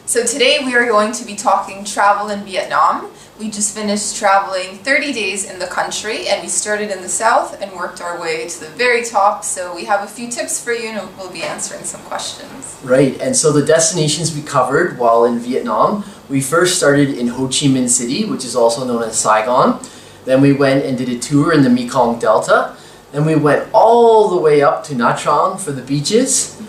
So today we are going to be talking travel in Vietnam. We just finished traveling 30 days in the country, and we started in the south and worked our way to the very top. So we have a few tips for you, and we'll be answering some questions. Right, and so the destinations we covered while in Vietnam, we first started in Ho Chi Minh City, which is also known as Saigon. Then we went and did a tour in the Mekong Delta. Then we went all the way up to Nha Trang for the beaches.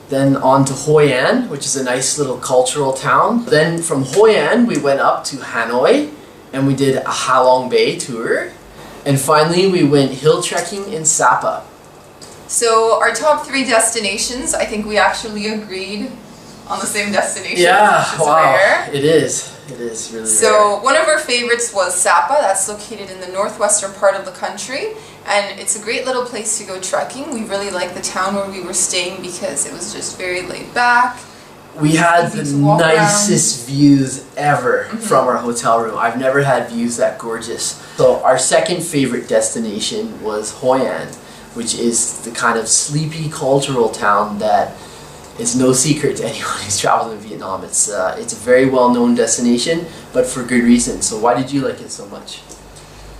Then on to Hoi An, which is a nice little cultural town. Then from Hoi An, we went up to Hanoi, and we did a Ha Long Bay tour. And finally, we went hill trekking in Sapa. So our top 3 destinations, I think we actually agreed on the same destination. Yeah, which is wow, rare. It is really rare. So one of our favorites was Sapa. That's located in the northwestern part of the country, and it's a great little place to go trekking. We really liked the town where we were staying because it was just very laid back. We had the nicest views ever from our hotel room. I've never had views that gorgeous. So our second favorite destination was Hoi An, which is the kind of sleepy cultural town that is no secret to anyone who's traveled in Vietnam. It's a very well-known destination, but for good reason. So why did you like it so much?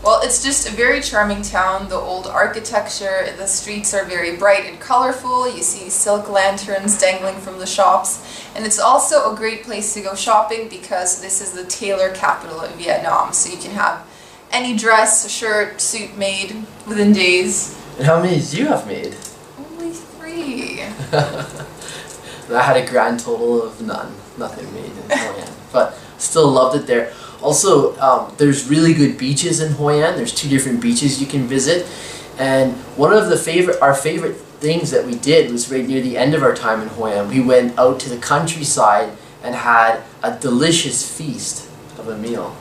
Well, it's just a very charming town. The old architecture, the streets are very bright and colorful. You see silk lanterns dangling from the shops. And it's also a great place to go shopping because this is the tailor capital of Vietnam. So you can have any dress, shirt, suit made within days. And how many did you have made? Only 3. I had a grand total of none. Nothing made in Hoi An. But still loved it there. Also, there's really good beaches in Hoi An. There's 2 different beaches you can visit. And one of our favorite things that we did was right near the end of our time in Hoi An. We went out to the countryside and had a delicious feast of a meal.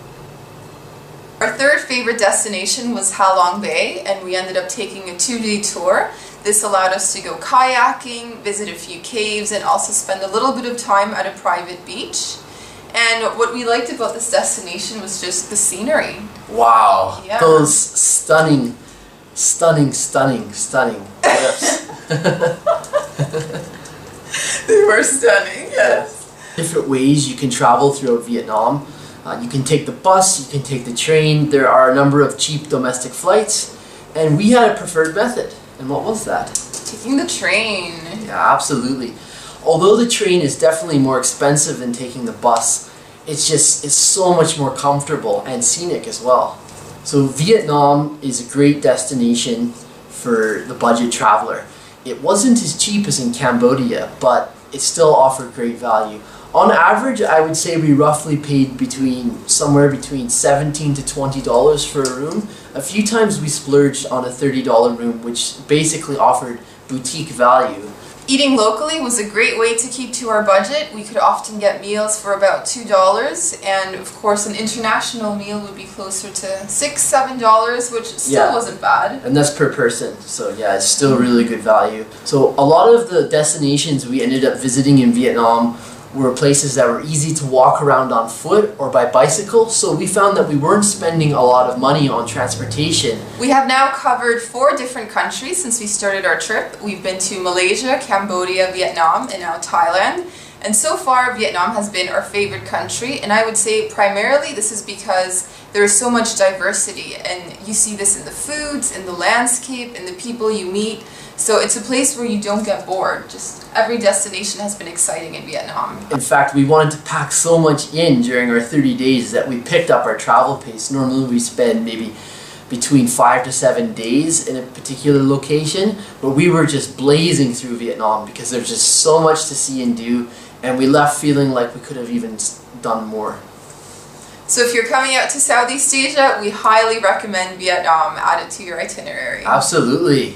Our third favorite destination was Ha Long Bay, and we ended up taking a 2-day tour. This allowed us to go kayaking, visit a few caves, and also spend a little bit of time at a private beach. And what we liked about this destination was just the scenery. Wow, yeah. Those stunning cliffs. They were stunning, yes. Different ways you can travel throughout Vietnam. You can take the bus, you can take the train. There are a number of cheap domestic flights, and we had a preferred method. And what was that? Taking the train. Yeah, absolutely. Although the train is definitely more expensive than taking the bus, it's so much more comfortable and scenic as well. So Vietnam is a great destination for the budget traveler. It wasn't as cheap as in Cambodia, but it still offered great value. On average, I would say we roughly paid somewhere between $17 to $20 for a room. A few times we splurged on a $30 room, which basically offered boutique value. Eating locally was a great way to keep to our budget. We could often get meals for about $2, and of course an international meal would be closer to $6, $7, which still wasn't bad. And that's per person, so yeah, it's still really good value. So a lot of the destinations we ended up visiting in Vietnam were places that were easy to walk around on foot or by bicycle, so we found that we weren't spending a lot of money on transportation. We have now covered 4 different countries since we started our trip. We've been to Malaysia, Cambodia, Vietnam, and now Thailand. And so far, Vietnam has been our favorite country, and I would say primarily this is because there is so much diversity, and you see this in the foods, in the landscape, in the people you meet. So it's a place where you don't get bored. Just every destination has been exciting in Vietnam. In fact, we wanted to pack so much in during our 30 days that we picked up our travel pace. Normally we spend maybe between 5 to 7 days in a particular location, but we were just blazing through Vietnam because there's just so much to see and do, and we left feeling like we could have even done more. So if you're coming out to Southeast Asia, we highly recommend Vietnam. Add it to your itinerary. Absolutely.